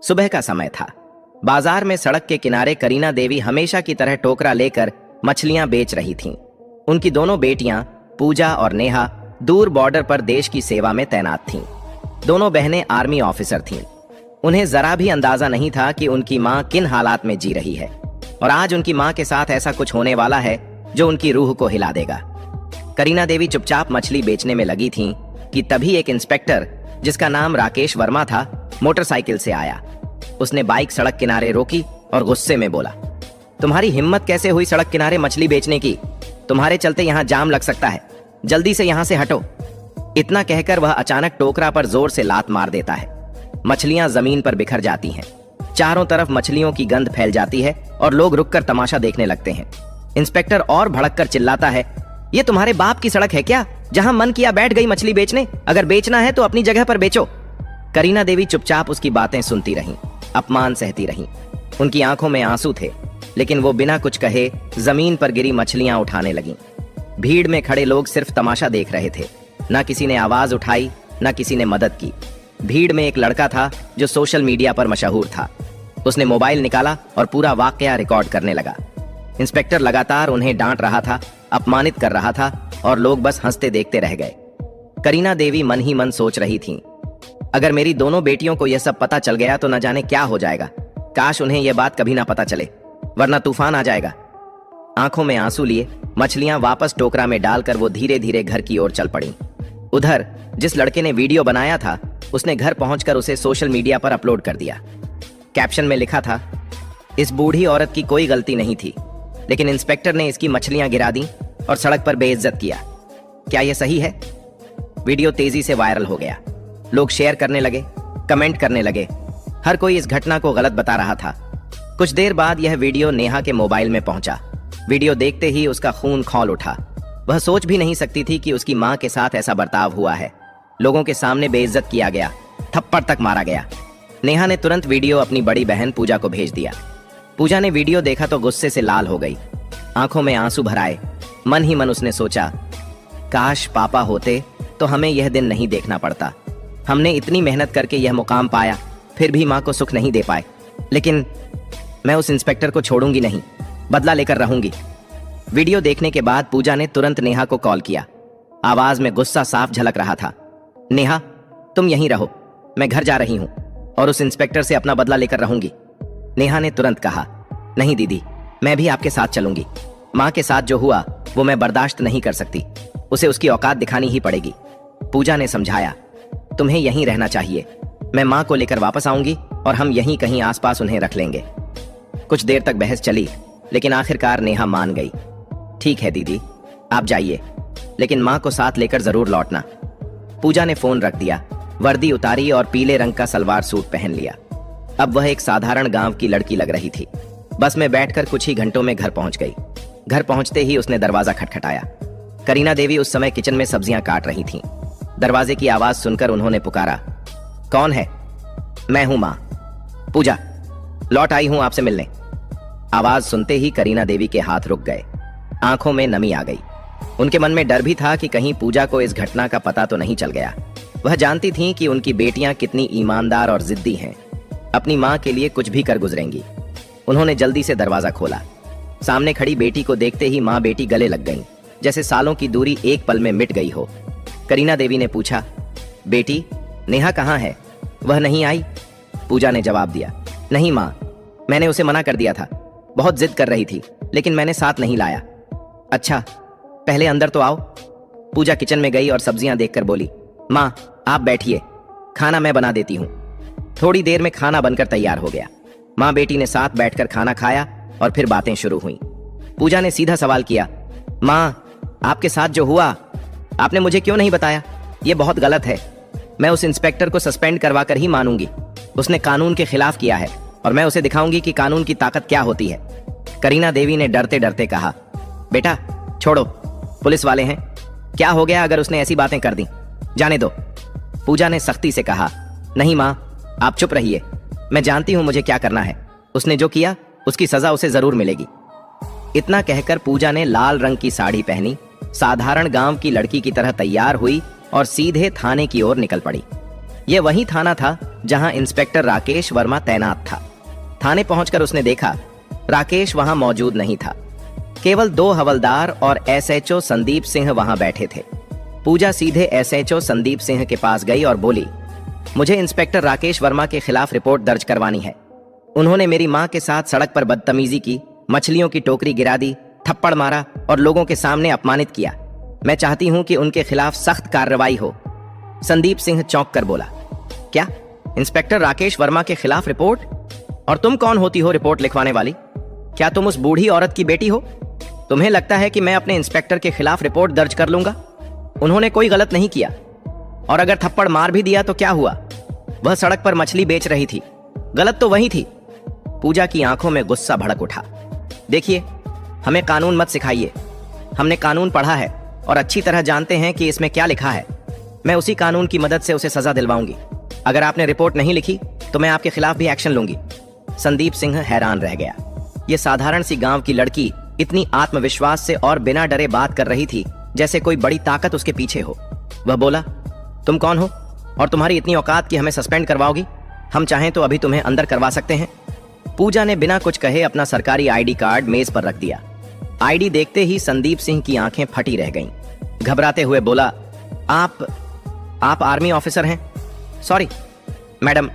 सुबह का समय था। बाजार में सड़क के किनारे करीना देवी हमेशा की तरह टोकरा लेकर मछलियां बेच रही थीं। उनकी दोनों बेटियां पूजा और नेहा दूर बॉर्डर पर देश की सेवा में तैनात थीं। दोनों बहनें आर्मी ऑफिसर थीं। उन्हें जरा भी अंदाजा नहीं था कि उनकी मां किन हालात में जी रही है और आज उनकी मां के साथ ऐसा कुछ होने वाला है जो उनकी रूह को हिला देगा। करीना देवी चुपचाप मछली बेचने में लगी थीं कि तभी एक इंस्पेक्टर, जिसका नाम राकेश वर्मा था, मोटरसाइकिल से आया। उसने बाइक सड़क किनारे रोकी और गुस्से में बोला, तुम्हारी हिम्मत कैसे हुई सड़क किनारे मछली बेचने की? तुम्हारे चलते यहाँ जाम लग सकता है, जल्दी से यहाँ से हटो। इतना कहकर वह अचानक टोकरा पर जोर से लात मार देता है। मछलियां जमीन पर बिखर जाती हैं। चारों तरफ मछलियों की गंध फैल जाती है और लोग रुककर तमाशा देखने लगते हैं। इंस्पेक्टर और भड़ककर चिल्लाता है, ये तुम्हारे बाप की सड़क है क्या, जहां मन किया बैठ गई मछली बेचने? अगर बेचना है तो अपनी जगह पर बेचो। करीना देवी चुपचाप उसकी बातें सुनती रहीं, अपमान सहती रहीं। उनकी आंखों में आंसू थे, लेकिन वो बिना कुछ कहे जमीन पर गिरी मछलियां उठाने लगीं। भीड़ में खड़े लोग सिर्फ तमाशा देख रहे थे। न किसी ने आवाज उठाई, न किसी ने मदद की। भीड़ में एक लड़का था जो सोशल मीडिया पर मशहूर था। उसने मोबाइल निकाला और पूरा वाकया रिकॉर्ड करने लगा। इंस्पेक्टर लगातार उन्हें डांट रहा था, अपमानित कर रहा था और लोग बस हंसते देखते रह गए। करीना देवी मन ही मन सोच रही थीं, अगर मेरी दोनों बेटियों को यह सब पता चल गया तो न जाने क्या हो जाएगा। काश उन्हें यह बात कभी ना पता चले, वरना तूफान आ जाएगा। आंखों में आंसू लिए मछलियां वापस टोकरा में डालकर वो धीरे धीरे घर की ओर चल पड़ी। उधर जिस लड़के ने वीडियो बनाया था, उसने घर पहुंचकर उसे सोशल मीडिया पर अपलोड कर दिया। कैप्शन में लिखा था, इस बूढ़ी औरत की कोई गलती नहीं थी, लेकिन इंस्पेक्टर ने इसकी मछलियां गिरा दी और सड़क पर बेइज्जत किया। क्या यह सही है? वीडियो तेजी से वायरल हो गया। लोग शेयर करने लगे, कमेंट करने लगे। हर कोई इस घटना को गलत बता रहा था। कुछ देर बाद यह वीडियो नेहा के मोबाइल में पहुंचा। वीडियो देखते ही उसका खून खौल उठा। वह सोच भी नहीं सकती थी कि उसकी मां के साथ ऐसा बर्ताव हुआ है। लोगों के सामने बेइज्जत किया गया, थप्पड़ तक मारा गया। नेहा ने तुरंत वीडियो अपनी बड़ी बहन पूजा को भेज दिया। पूजा ने वीडियो देखा तो गुस्से से लाल हो गई, आंखों में आंसू भर आए। मन ही मन उसने सोचा, काश पापा होते तो हमें यह दिन नहीं देखना पड़ता। हमने इतनी मेहनत करके यह मुकाम पाया, फिर भी मां को सुख नहीं दे पाए। लेकिन मैं उस इंस्पेक्टर को छोड़ूंगी नहीं, बदला लेकर रहूंगी। वीडियो देखने के बाद पूजा ने तुरंत नेहा को कॉल किया। आवाज में गुस्सा साफ झलक रहा था। नेहा, तुम यहीं रहो, मैं घर जा रही हूं और उस इंस्पेक्टर से अपना बदला लेकर रहूंगी। नेहा ने तुरंत कहा, नहीं दीदी, मैं भी आपके साथ चलूंगी। मां के साथ जो हुआ वो मैं बर्दाश्त नहीं कर सकती, उसे उसकी औकात दिखानी ही पड़ेगी। पूजा ने समझाया, तुम्हें यहीं रहना चाहिए, मैं मां को लेकर वापस आऊंगी और हम यहीं कहीं आसपास उन्हें रख लेंगे। कुछ देर तक बहस चली, लेकिन आखिरकार नेहा मान गई। ठीक है दीदी, आप जाइए, लेकिन मां को साथ लेकर जरूर लौटना। पूजा ने फोन रख दिया, वर्दी उतारी और पीले रंग का सलवार सूट पहन लिया। अब वह एक साधारण गांव की लड़की लग रही थी। बस में बैठकर कुछ ही घंटों में घर पहुंच गई। घर पहुंचते ही उसने दरवाजा खटखटाया। करीना देवी उस समय किचन में सब्जियां काट रही थीं। दरवाजे की आवाज सुनकर उन्होंने पुकारा, कौन है? मैं हूं मां, पूजा, लौट आई हूं आपसे मिलने। आवाज सुनते ही करीना देवी के हाथ रुक गए, आंखों में नमी आ गई। उनके मन में डर भी था कि कहीं पूजा को इस घटना का पता तो नहीं चल गया। वह जानती थीं कि उनकी बेटियां कितनी ईमानदार और जिद्दी हैं, अपनी मां के लिए कुछ भी कर गुजरेंगी। उन्होंने जल्दी से दरवाजा खोला। सामने खड़ी बेटी को देखते ही मां बेटी गले लग गईं, जैसे सालों की दूरी एक पल में मिट गई हो। करीना देवी ने पूछा, बेटी, नेहा कहाँ है? वह नहीं आई? पूजा ने जवाब दिया, नहीं मां, मैंने उसे मना कर दिया था, बहुत जिद कर रही थी, लेकिन मैंने साथ नहीं लाया। अच्छा, पहले अंदर तो आओ। पूजा किचन में गई और सब्जियां देखकर बोली, मां, आप बैठिए, खाना मैं बना देती हूं। थोड़ी देर में खाना बनकर तैयार हो गया। मां बेटी ने साथ बैठकर खाना खाया और फिर बातें शुरू हुई। पूजा ने सीधा सवाल किया, मां, आपके साथ जो हुआ, आपने मुझे क्यों नहीं बताया? यह बहुत गलत है। मैं उस इंस्पेक्टर को सस्पेंड करवा कर ही मानूंगी। उसने कानून के खिलाफ किया है और मैं उसे दिखाऊंगी कि कानून की ताकत क्या होती है। करीना देवी ने डरते डरते कहा, बेटा छोड़ो, पुलिस वाले हैं, क्या हो गया अगर उसने ऐसी बातें कर दी? जाने दो। पूजा ने सख्ती से कहा, नहीं मां, आप चुप रहिए, मैं जानती हूं मुझे क्या करना है। उसने जो किया उसकी सजा उसे जरूर मिलेगी। इतना कहकर पूजा ने लाल रंग की साड़ी पहनी, साधारण गांव की लड़की की तरह तैयार हुई और सीधे थाने की ओर निकल पड़ी। यह वही थाना था जहां इंस्पेक्टर राकेश वर्मा तैनात था। थाने पहुंचकर उसने देखा राकेश वहां मौजूद नहीं था। केवल 2 हवलदार और एसएचओ संदीप सिंह वहां बैठे थे। पूजा सीधे एसएचओ संदीप सिंह के पास गई और बोली, मुझे इंस्पेक्टर राकेश वर्मा के खिलाफ रिपोर्ट दर्ज करवानी है। उन्होंने मेरी मां के साथ सड़क पर बदतमीजी की, मछलियों की टोकरी गिरा दी, थप्पड़ मारा और लोगों के सामने अपमानित किया। मैं चाहती हूं कि उनके खिलाफ सख्त कार्रवाई हो। संदीप सिंह चौंक कर बोला, क्या इंस्पेक्टर राकेश वर्मा के खिलाफ रिपोर्ट? और तुम कौन होती हो रिपोर्ट लिखवाने वाली? क्या तुम उस बूढ़ी औरत की बेटी हो? तुम्हें लगता है कि मैं अपने इंस्पेक्टर के खिलाफ रिपोर्ट दर्ज कर लूंगा? उन्होंने कोई गलत नहीं किया, और अगर थप्पड़ मार भी दिया तो क्या हुआ? वह सड़क पर मछली बेच रही थी, गलत तो वही थी। पूजा की आंखों में गुस्सा भड़क उठा। देखिए, हमें कानून मत सिखाइए। हमने कानून पढ़ा है और अच्छी तरह जानते हैं कि इसमें क्या लिखा है। मैं उसी कानून की मदद से उसे सजा दिलवाऊंगी। अगर आपने रिपोर्ट नहीं लिखी तो मैं आपके खिलाफ भी एक्शन लूंगी। संदीप सिंह हैरान रह गया। यह साधारण सी गांव की लड़की इतनी आत्मविश्वास से और बिना डरे बात कर रही थी जैसे कोई बड़ी ताकत उसके पीछे हो। वह बोला, तुम कौन हो और तुम्हारी इतनी औकात कि हमें सस्पेंड करवाओगी? हम चाहें तो अभी तुम्हें अंदर करवा सकते हैं। पूजा ने बिना कुछ कहे अपना सरकारी आईडी कार्ड मेज पर रख दिया। आईडी देखते ही संदीप सिंह की आंखें फटी रह गईं। घबराते हुए बोला, आप आर्मी ऑफिसर हैं? सॉरी मैडम,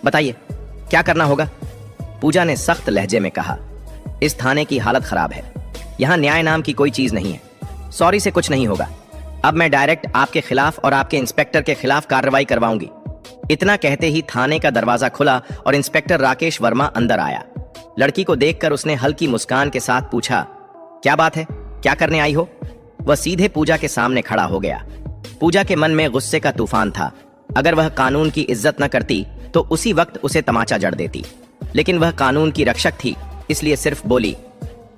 बताइए क्या करना होगा? पूजा ने सख्त लहजे में कहा, इस थाने की हालत खराब है। यहां न्याय नाम की कोई चीज नहीं है। सॉरी से कुछ नहीं होगा। अब मैं डायरेक्ट आपके खिलाफ और आपके इंस्पेक्टर के खिलाफ कार्रवाई करवाऊंगी। इतना कहते ही थाने का दरवाजा खुला और इंस्पेक्टर राकेश वर्मा अंदर आया। लड़की को देखकर उसने हल्की मुस्कान के साथ पूछा, क्या बात है, क्या करने आई हो? वह सीधे पूजा के सामने खड़ा हो गया। पूजा के मन में गुस्से का तूफान था। अगर वह कानून की इज्जत न करती तो उसी वक्त उसे तमाचा जड़ देती, लेकिन वह कानून की रक्षक थी, इसलिए सिर्फ बोली,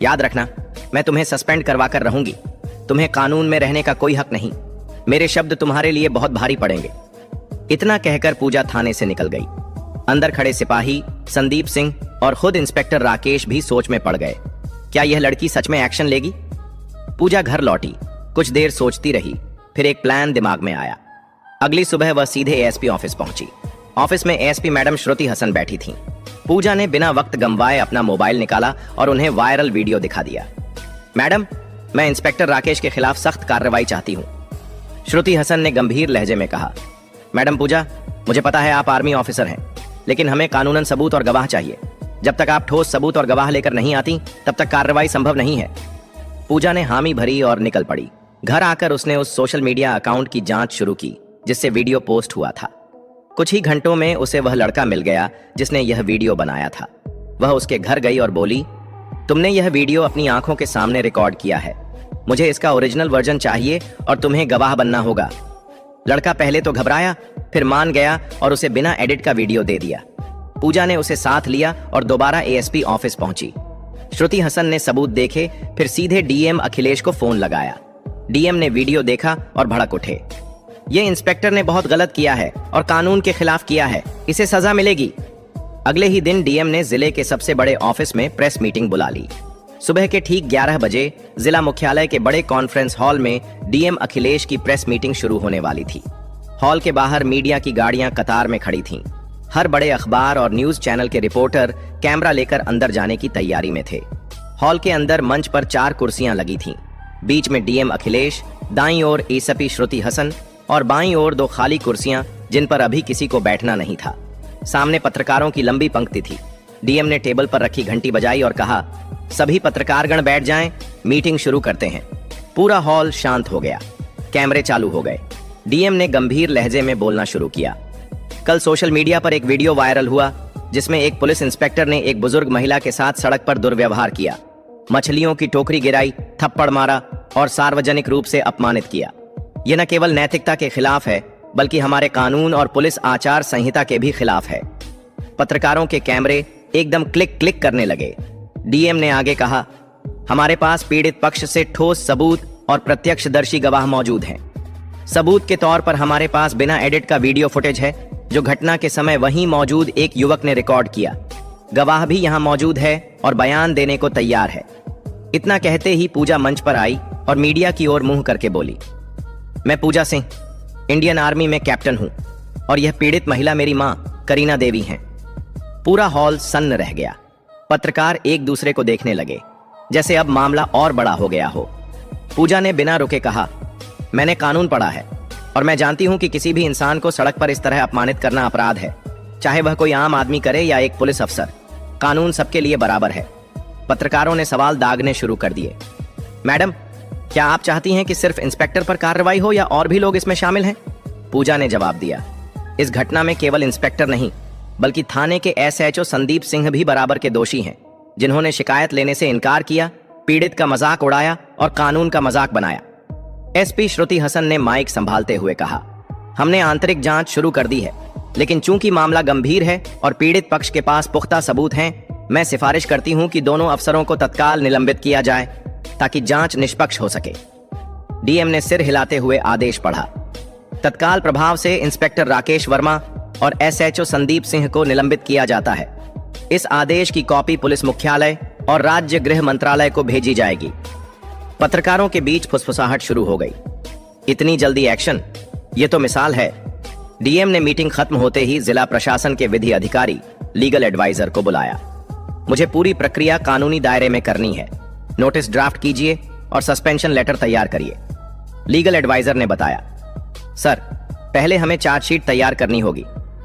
याद रखना, मैं तुम्हें सस्पेंड करवा कर रहूंगी। तुम्हें कानून में रहने का कोई हक नहीं। मेरे शब्द तुम्हारे लिए बहुत भारी पड़ेंगे। इतना कहकर पूजा थाने से निकल गई। अंदर खड़े सिपाही संदीप सिंह और खुद इंस्पेक्टर राकेश भी सोच में पड़ गए। क्या यह लड़की सच में एक्शन लेगी? पूजा घर लौटी, कुछ देर सोचती रही, फिर एक प्लान दिमाग में आया। अगली सुबह वह सीधे एएसपी ऑफिस पहुंची। ऑफिस में एएसपी मैडम श्रुति हसन बैठी थीं। पूजा ने बिना वक्त गंवाए अपना मोबाइल निकाला और उन्हें वायरल वीडियो दिखा दिया। मैडम, मैं इंस्पेक्टर राकेश के खिलाफ सख्त कार्रवाई चाहती हूँ, श्रुति हसन ने गंभीर लहजे में कहा। मैडम पूजा, मुझे पता है आप आर्मी ऑफिसर हैं, लेकिन हमें कानूनन सबूत और गवाह चाहिए। जब तक आप ठोस सबूत और गवाह लेकर नहीं आती तब तक कार्रवाई संभव नहीं है। पूजा ने हामी भरी और निकल पड़ी। घर आकर उसने उस सोशल मीडिया अकाउंट की जांच शुरू की जिससे वीडियो पोस्ट हुआ था। कुछ ही घंटों में उसे वह लड़का मिल गया जिसने यह वीडियो बनाया था। वह उसके घर गई और बोली, तुमने यह वीडियो अपनी आंखों के सामने रिकॉर्ड किया है। मुझे इसका ओरिजिनल वर्जन चाहिए और तुम्हें गवाह बनना होगा। लड़का पहले तो घबराया, फिर मान गया और उसे बिना एडिट का वीडियो दे दिया। पूजा ने उसे साथ लिया और दोबारा एएसपी ऑफिस पहुंची। श्रुति हसन ने सबूत देखे, फिर सीधे डीएम अखिलेश को फोन लगाया। डीएम ने वीडियो देखा और भड़क उठे। ये इंस्पेक्टर ने बहुत गलत किया है और कानून के खिलाफ किया है, इसे सजा मिलेगी। अगले ही दिन डीएम ने जिले के सबसे बड़े ऑफिस में प्रेस मीटिंग बुला ली। सुबह के ठीक 11 बजे जिला मुख्यालय के बड़े कॉन्फ्रेंस हॉल में डीएम अखिलेश की प्रेस मीटिंग शुरू होने वाली थी। हॉल के बाहर मीडिया की गाड़ियां कतार में खड़ी थीं। हर बड़े अखबार और न्यूज चैनल के रिपोर्टर कैमरा लेकर अंदर जाने की तैयारी में थे। हॉल के अंदर मंच पर 4 कुर्सियां लगी थीं। बीच में डीएम अखिलेश, दाईं ओर एएसपी श्रुति हसन और बाईं ओर 2 खाली कुर्सियां जिन पर अभी किसी को बैठना नहीं था। सामने पत्रकारों की लंबी पंक्ति थी। डीएम ने टेबल पर रखी घंटी बजाई और कहा, सभी पत्रकारगण बैठ जाएं, मीटिंग शुरू करते हैं। पूरा हॉल शांत हो गया। कैमरे चालू हो गए। डीएम ने गंभीर लहजे में बोलना शुरू किया। कल सोशल मीडिया पर एक वीडियो वायरल हुआ जिसमें एक पुलिस इंस्पेक्टर ने एक बुजुर्ग महिला के साथ सड़क पर दुर्व्यवहार किया, मछलियों की टोकरी गिराई, थप्पड़ मारा और सार्वजनिक रूप से अपमानित किया। यह न केवल नैतिकता के खिलाफ है बल्कि हमारे कानून और पुलिस आचार संहिता के भी खिलाफ है। पत्रकारों के कैमरे एकदम क्लिक क्लिक करने लगे। डीएम ने आगे कहा, हमारे पास पीड़ित पक्ष से ठोस सबूत और प्रत्यक्षदर्शी गवाह मौजूद हैं। सबूत के तौर पर हमारे पास बिना एडिट का वीडियो फुटेज है जो घटना के समय वहीं मौजूद एक युवक ने रिकॉर्ड किया। गवाह भी यहां मौजूद है और बयान देने को तैयार है। इतना कहते ही पूजा मंच पर आई और मीडिया की ओर मुंह करके बोली, मैं पूजा सिंह, इंडियन आर्मी में कैप्टन हूं। और यह पीड़ित महिला मेरी मां करीना देवी हैं। पूरा हॉल सन्न रह गया। पत्रकार एक दूसरे को देखने लगे, जैसे अब मामला और बड़ा हो गया हो। पूजा ने बिना रुके कहा, मैंने कानून पढ़ा है और मैं जानती हूं कि किसी भी इंसान को सड़क पर इस तरह अपमानित करना अपराध है, चाहे वह कोई आम आदमी करे या एक पुलिस अफसर। कानून सबके लिए बराबर है। पत्रकारों ने सवाल दागने शुरू कर दिए। मैडम, क्या आप चाहती हैं कि सिर्फ इंस्पेक्टर पर कार्रवाई हो या और भी लोग इसमें शामिल हैं? पूजा ने जवाब दिया, इस घटना में केवल इंस्पेक्टर नहीं बल्कि थाने के एसएचओ संदीप सिंह भी बराबर के दोषी हैं, जिन्होंने शिकायत लेने से इनकार किया, पीड़ित का मजाक उड़ाया और कानून का मजाक बनाया। एसपी श्रुति हसन ने माइक संभालते हुए कहा, हमने आंतरिक जांच शुरू कर दी है, लेकिन चूंकि मामला गंभीर है और पीड़ित पक्ष के पास पुख्ता सबूत हैं, मैं सिफारिश करती हूं कि दोनों अफसरों को तत्काल निलंबित किया जाए ताकि जांच निष्पक्ष हो सके। डीएम ने सिर हिलाते हुए आदेश पढ़ा। तत्काल प्रभाव से इंस्पेक्टर राकेश वर्मा और एसएचओ संदीप सिंह को निलंबित किया जाता है। इस आदेश की कॉपी पुलिस मुख्यालय और राज्य गृह मंत्रालय को भेजी जाएगी। पत्रकारों के बीच फुसफुसाहट शुरू हो गई। इतनी जल्दी एक्शन? ये तो मिसाल है। डीएम ने मीटिंग खत्म होते ही जिला प्रशासन के विधि अधिकारी लीगल एडवाइजर को बुलाया। मुझे पूरी प्रक्रिया कानूनी दायरे में करनी है। नोटिस ड्राफ्ट कीजिए और सस्पेंशन लेटर तैयार करिए। लीगल एडवाइजर ने बताया, सर, पहले हमें चार्जशीट तैयार करनी होगी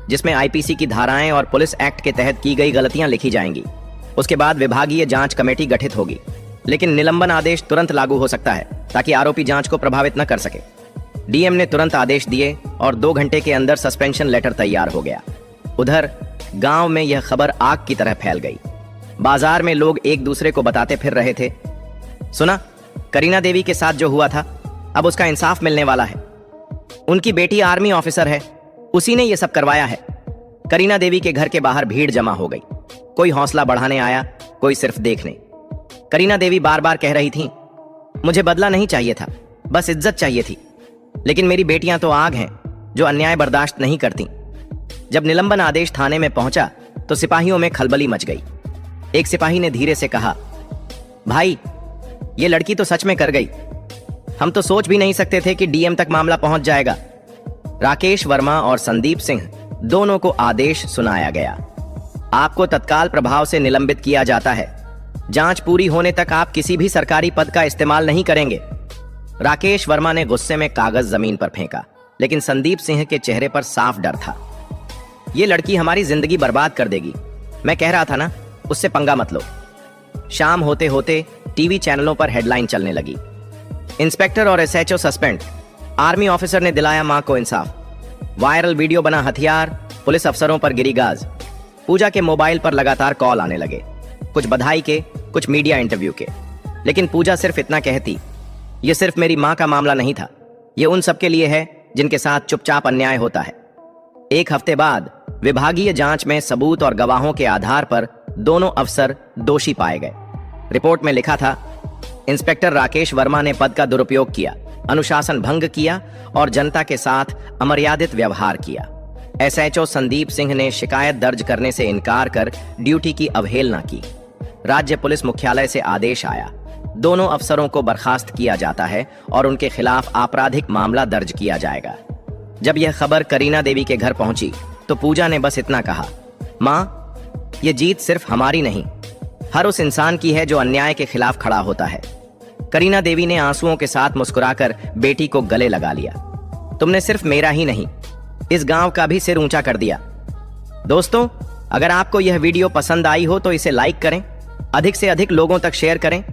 जिसमें आईपीसी की धाराएं और पुलिस एक्ट के तहत की गई गलतियां लिखी जाएंगी। उसके बाद विभागीय जांच कमेटी गठित होगी, लेकिन निलंबन आदेश तुरंत लागू हो सकता है ताकि आरोपी जांच को प्रभावित न कर सके। डीएम ने तुरंत आदेश दिए और 2 घंटे के अंदर सस्पेंशन लेटर तैयार हो गया। उधर गांव में यह खबर आग की तरह फैल गई। बाजार में लोग एक दूसरे को बताते फिर रहे थे, सुना, करीना देवी के साथ जो हुआ था, अब उसका इंसाफ मिलने वाला है। उनकी बेटी आर्मी ऑफिसर है, उसी ने यह सब करवाया है। करीना देवी के घर के बाहर भीड़ जमा हो गई। कोई हौसला बढ़ाने आया, कोई सिर्फ देखने। करीना देवी बार बार कह रही थी, मुझे बदला नहीं चाहिए था, बस इज्जत चाहिए थी। लेकिन मेरी बेटियां तो आग हैं जो अन्याय बर्दाश्त नहीं करती। जब निलंबन आदेश थाने में पहुंचा तो सिपाहियों में खलबली मच गई। एक सिपाही ने धीरे से कहा, भाई, ये लड़की तो सच में कर गई। हम तो सोच भी नहीं सकते थे कि डीएम तक मामला पहुंच जाएगा। राकेश वर्मा और संदीप सिंह दोनों को आदेश सुनाया गया। आपको तत्काल प्रभाव से निलंबित किया जाता है। जांच पूरी होने तक आप किसी भी सरकारी पद का इस्तेमाल नहीं करेंगे। राकेश वर्मा ने गुस्से में कागज जमीन पर फेंका, लेकिन संदीप सिंह के चेहरे पर साफ डर था। ये लड़की हमारी जिंदगी बर्बाद कर देगी। मैं कह रहा था ना, उससे पंगा मत लो। शाम होते होते टीवी चैनलों पर हेडलाइन चलने लगी, इंस्पेक्टर और एसएचओ सस्पेंड, आर्मी ऑफिसर ने दिलाया मां को इंसाफ, वायरल वीडियो बना हथियार, पुलिस अफसरों पर गिरी गाज। पूजा के मोबाइल पर लगातार कॉल आने लगे, कुछ बधाई के, कुछ मीडिया इंटरव्यू के। लेकिन पूजा सिर्फ इतना कहती, यह सिर्फ मेरी मां का मामला नहीं था, यह उन सबके लिए है जिनके साथ चुपचाप अन्याय होता है। 1 हफ्ते बाद विभागीय जांच में सबूत और गवाहों के आधार पर दोनों अफसर दोषी पाए गए। रिपोर्ट में लिखा था, इंस्पेक्टर राकेश वर्मा ने पद का दुरुपयोग किया, अनुशासन भंग किया और जनता के साथ अमर्यादित व्यवहार किया। एसएचओ संदीप सिंह ने शिकायत दर्ज करने से इनकार कर ड्यूटी की अवहेलना की। राज्य पुलिस मुख्यालय से आदेश आया, दोनों अफसरों को बर्खास्त किया जाता है और उनके खिलाफ आपराधिक मामला दर्ज किया जाएगा। जब यह खबर करीना देवी के घर पहुंची तो पूजा ने बस इतना कहा, मां, यह जीत सिर्फ हमारी नहीं, हर उस इंसान की है जो अन्याय के खिलाफ खड़ा होता है। करीना देवी ने आंसुओं के साथ मुस्कुराकर बेटी को गले लगा लिया। तुमने सिर्फ मेरा ही नहीं, इस गांव का भी सिर ऊंचा कर दिया। दोस्तों, अगर आपको यह वीडियो पसंद आई हो तो इसे लाइक करें, अधिक से अधिक लोगों तक शेयर करें